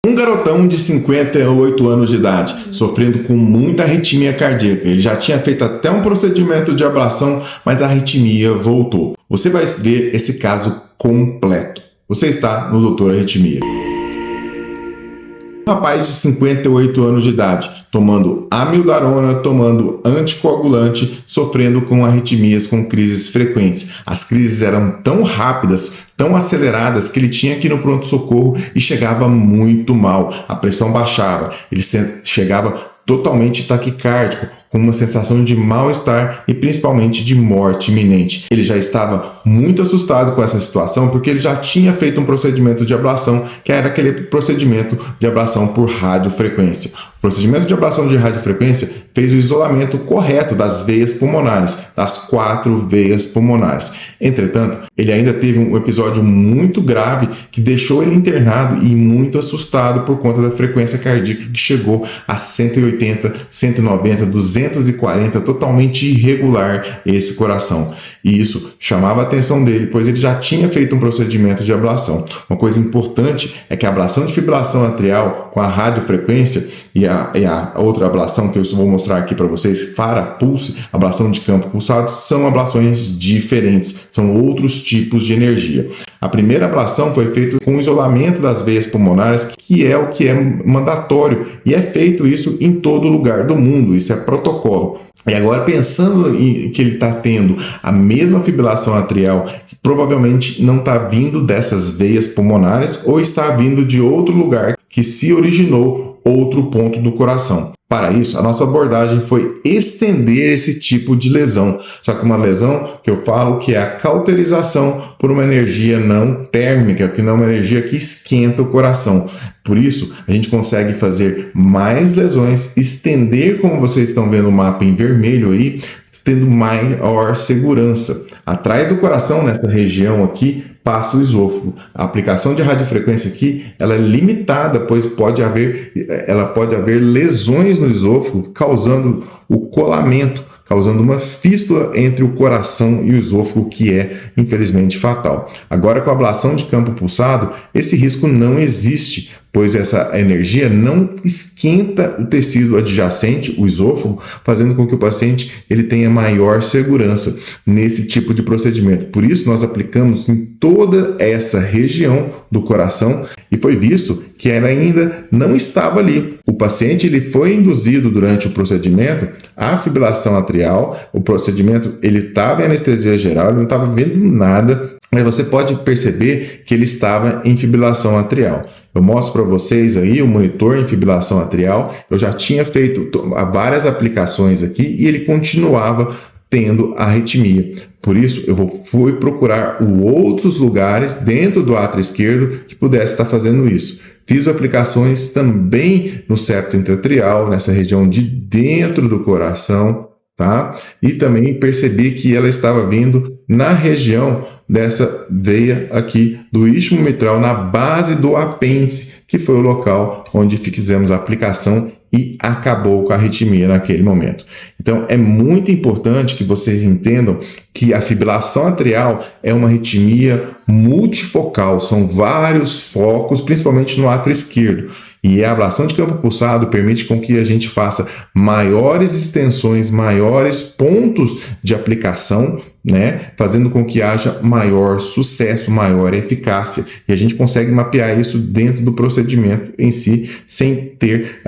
Um garotão de 58 anos de idade, sofrendo com muita arritmia cardíaca. Ele já tinha feito até um procedimento de ablação, mas a arritmia voltou. Você vai ver esse caso completo. Você está no Doutor Arritmia. Um rapaz de 58 anos de idade, tomando amiodarona, tomando anticoagulante, sofrendo com arritmias, com crises frequentes. As crises eram tão rápidas, tão aceleradas, que ele tinha que ir no pronto-socorro e chegava muito mal. A pressão baixava, ele chegava totalmente taquicárdico, com uma sensação de mal-estar e principalmente de morte iminente. Ele já estava muito assustado com essa situação porque ele já tinha feito um procedimento de ablação, que era aquele procedimento de ablação por radiofrequência. O procedimento de ablação de radiofrequência fez o isolamento correto das veias pulmonares, das 4 veias pulmonares. Entretanto, ele ainda teve um episódio muito grave que deixou ele internado e muito assustado por conta da frequência cardíaca que chegou a 180, 190, 240, totalmente irregular esse coração. E isso chamava a atenção dele, pois ele já tinha feito um procedimento de ablação. Uma coisa importante é que a ablação de fibrilação atrial com a radiofrequência e a outra ablação que eu vou mostrar aqui para vocês, Farapulse, ablação de campo pulsado, são ablações diferentes, são outros tipos de energia. A primeira ablação foi feita com isolamento das veias pulmonares, que é o que é mandatório, e é feito isso em todo lugar do mundo, isso é protocolo. E agora, pensando em que ele está tendo a mesma fibrilação atrial, que provavelmente não está vindo dessas veias pulmonares ou está vindo de outro lugar que se originou outro ponto do coração. Para isso, a nossa abordagem foi estender esse tipo de lesão. Só que uma lesão que eu falo que é a cauterização por uma energia não térmica, que não é uma energia que esquenta o coração. Por isso, a gente consegue fazer mais lesões, estender, como vocês estão vendo o mapa em vermelho aí, tendo maior segurança. Atrás do coração, nessa região aqui, passa o esôfago. A aplicação de radiofrequência aqui, ela é limitada, pois pode haver lesões no esôfago, causando o colamento, causando uma fístula entre o coração e o esôfago, que é, infelizmente, fatal. Agora, com a ablação de campo pulsado, esse risco não existe, pois essa energia não esquenta o tecido adjacente, o esôfago, fazendo com que o paciente ele tenha maior segurança nesse tipo de procedimento. Por isso, nós aplicamos em toda essa região do coração e foi visto que ela ainda não estava ali. O paciente ele foi induzido durante o procedimento à fibrilação atrial, o procedimento ele estava em anestesia geral, ele não estava vendo nada, mas você pode perceber que ele estava em fibrilação atrial. Eu mostro para vocês aí o monitor em fibrilação atrial. Eu já tinha feito várias aplicações aqui e ele continuava tendo arritmia. Por isso, eu fui procurar outros lugares dentro do átrio esquerdo que pudesse estar fazendo isso. Fiz aplicações também no septo intra-atrial, nessa região de dentro do coração, tá? E também percebi que ela estava vindo na região dessa veia aqui do istmo mitral, na base do apêndice, que foi o local onde fizemos a aplicação e acabou com a arritmia naquele momento. Então, é muito importante que vocês entendam que a fibrilação atrial é uma arritmia multifocal, são vários focos, principalmente no átrio esquerdo. E a ablação de campo pulsado permite com que a gente faça maiores extensões, maiores pontos de aplicação, né? Fazendo com que haja maior sucesso, maior eficácia. E a gente consegue mapear isso dentro do procedimento em si, sem ter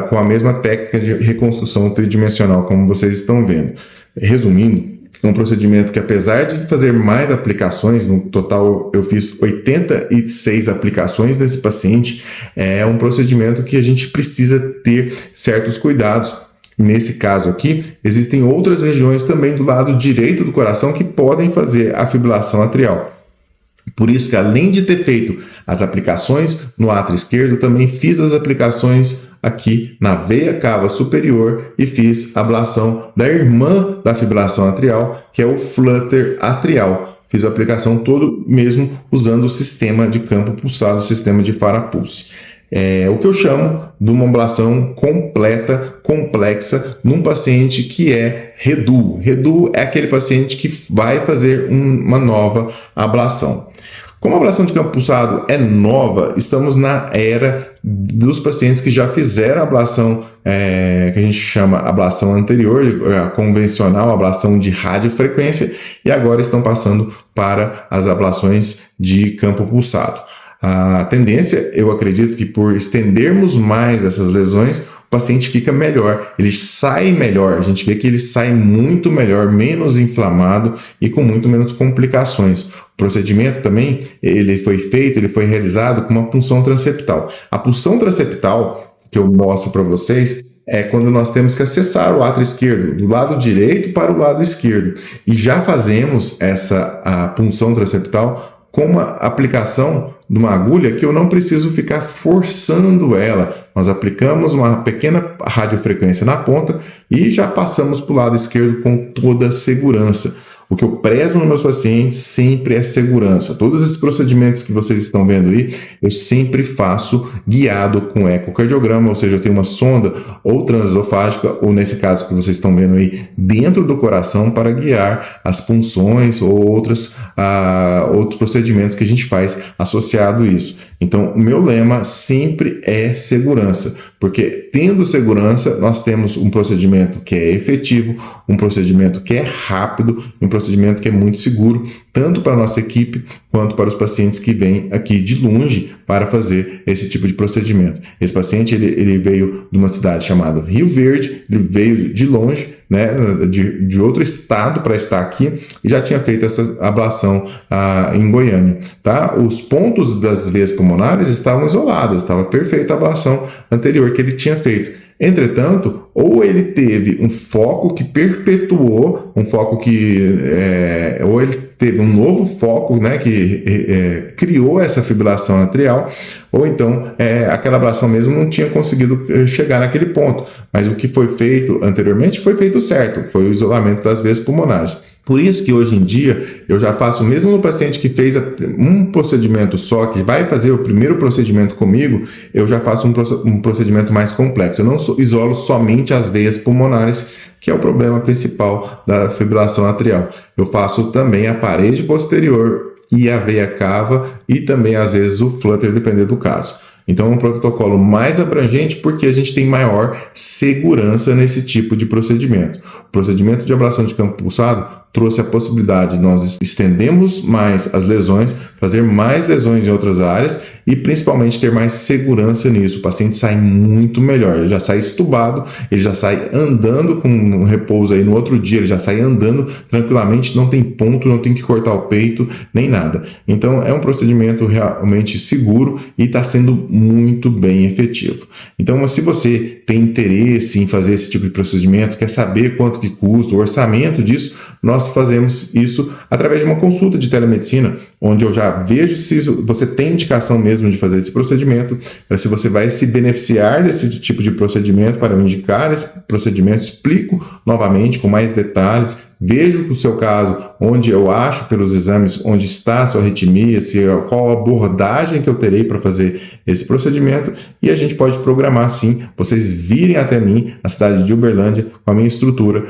com a mesma técnica de reconstrução tridimensional, como vocês estão vendo. Resumindo, é um procedimento que, apesar de fazer mais aplicações, no total eu fiz 86 aplicações nesse paciente, é um procedimento que a gente precisa ter certos cuidados. Nesse caso aqui, existem outras regiões também do lado direito do coração que podem fazer a fibrilação atrial. Por isso que, além de ter feito as aplicações no átrio esquerdo, também fiz as aplicações aqui na veia cava superior e fiz a ablação da irmã da fibrilação atrial, que é o flutter atrial. Fiz a aplicação todo mesmo usando o sistema de campo pulsado, o sistema de Farapulse. É o que eu chamo de uma ablação completa, complexa, num paciente que é reduo. Reduo é aquele paciente que vai fazer uma nova ablação. Como a ablação de campo pulsado é nova, estamos na era dos pacientes que já fizeram a ablação, que a gente chama ablação anterior, a convencional, ablação de radiofrequência, e agora estão passando para as ablações de campo pulsado. A tendência, eu acredito que por estendermos mais essas lesões, o paciente fica melhor, ele sai melhor, a gente vê que ele sai muito melhor, menos inflamado e com muito menos complicações. O procedimento também, ele foi realizado com uma punção transeptal. A punção transeptal, que eu mostro para vocês, é quando nós temos que acessar o átrio esquerdo, do lado direito para o lado esquerdo. E já fazemos a punção transeptal com uma aplicação de uma agulha que eu não preciso ficar forçando ela. Nós aplicamos uma pequena radiofrequência na ponta e já passamos para o lado esquerdo com toda a segurança. O que eu prezo nos meus pacientes sempre é segurança. Todos esses procedimentos que vocês estão vendo aí, eu sempre faço guiado com ecocardiograma, ou seja, eu tenho uma sonda ou transesofágica, ou nesse caso que vocês estão vendo aí, dentro do coração para guiar as punções ou outros procedimentos que a gente faz associado a isso. Então, o meu lema sempre é segurança, porque tendo segurança, nós temos um procedimento que é efetivo, um procedimento que é rápido, um procedimento que é muito seguro, tanto para a nossa equipe quanto para os pacientes que vêm aqui de longe para fazer esse tipo de procedimento. Esse paciente ele veio de uma cidade chamada Rio Verde, ele veio de longe, né, de outro estado para estar aqui e já tinha feito essa ablação em Goiânia. Tá? Os pontos das veias pulmonares estavam isoladas, estava perfeita a ablação anterior que ele tinha feito. Entretanto, ou ele teve um foco que perpetuou, ou ele teve um novo foco, né, que criou essa fibrilação atrial, ou então aquela ablação mesmo não tinha conseguido chegar naquele ponto. Mas o que foi feito anteriormente foi feito certo, foi o isolamento das veias pulmonares. Por isso que hoje em dia eu já faço, mesmo no paciente que fez um procedimento só, que vai fazer o primeiro procedimento comigo, eu já faço um procedimento mais complexo. Eu não isolo somente as veias pulmonares, que é o problema principal da fibrilação atrial. Eu faço também a parede posterior e a veia cava e também às vezes o flutter, dependendo do caso. Então é um protocolo mais abrangente porque a gente tem maior segurança nesse tipo de procedimento. O procedimento de ablação de campo pulsado trouxe a possibilidade de nós estendermos mais as lesões, fazer mais lesões em outras áreas e principalmente ter mais segurança nisso. O paciente sai muito melhor, ele já sai estubado, ele já sai andando com um repouso aí no outro dia, ele já sai andando tranquilamente, não tem ponto, não tem que cortar o peito, nem nada. Então é um procedimento realmente seguro e está sendo muito bem efetivo. Então, se você tem interesse em fazer esse tipo de procedimento, quer saber quanto que custa, o orçamento disso, nós fazemos isso através de uma consulta de telemedicina, onde eu já vejo se você tem indicação mesmo de fazer esse procedimento, se você vai se beneficiar desse tipo de procedimento para eu indicar esse procedimento, explico novamente com mais detalhes, vejo o seu caso, onde eu acho pelos exames, onde está a sua arritmia, qual a abordagem que eu terei para fazer esse procedimento e a gente pode programar sim, vocês virem até mim, na cidade de Uberlândia, com a minha estrutura,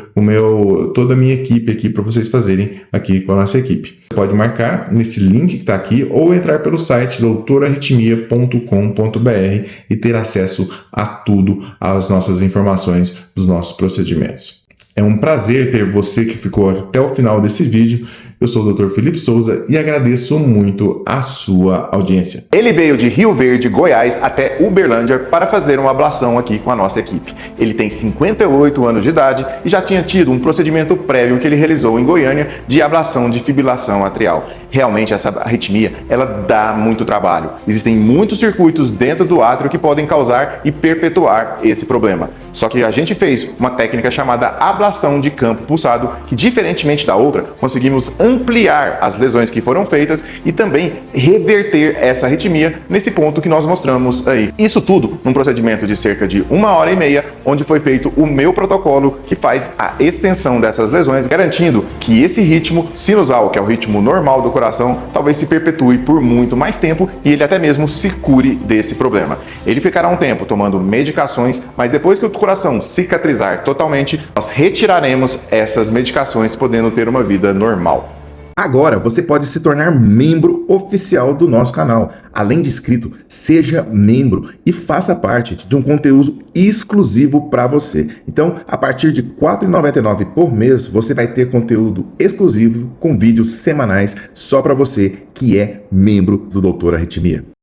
toda a minha equipe aqui para vocês fazerem aqui com a nossa equipe. Você pode marcar nesse link que está aqui ou entrar pelo site doutorarritmia.com.br e ter acesso a tudo, às nossas informações dos nossos procedimentos. É um prazer ter você que ficou até o final desse vídeo. Eu sou o Dr. Felipe Souza e agradeço muito a sua audiência. Ele veio de Rio Verde, Goiás, até Uberlândia para fazer uma ablação aqui com a nossa equipe. Ele tem 58 anos de idade e já tinha tido um procedimento prévio que ele realizou em Goiânia de ablação de fibrilação atrial. Realmente essa arritmia, ela dá muito trabalho. Existem muitos circuitos dentro do átrio que podem causar e perpetuar esse problema. Só que a gente fez uma técnica chamada ablação de campo pulsado, que diferentemente da outra, conseguimos ampliar as lesões que foram feitas e também reverter essa arritmia nesse ponto que nós mostramos aí. Isso tudo num procedimento de cerca de 1h30, onde foi feito o meu protocolo que faz a extensão dessas lesões, garantindo que esse ritmo sinusal, que é o ritmo normal do coração, talvez se perpetue por muito mais tempo e ele até mesmo se cure desse problema. Ele ficará um tempo tomando medicações, mas depois que o coração cicatrizar totalmente, nós retiraremos essas medicações, podendo ter uma vida normal. Agora você pode se tornar membro oficial do nosso canal. Além de inscrito, seja membro e faça parte de um conteúdo exclusivo para você. Então, a partir de R$ 4,99 por mês, você vai ter conteúdo exclusivo com vídeos semanais só para você que é membro do Doutor Arritmia.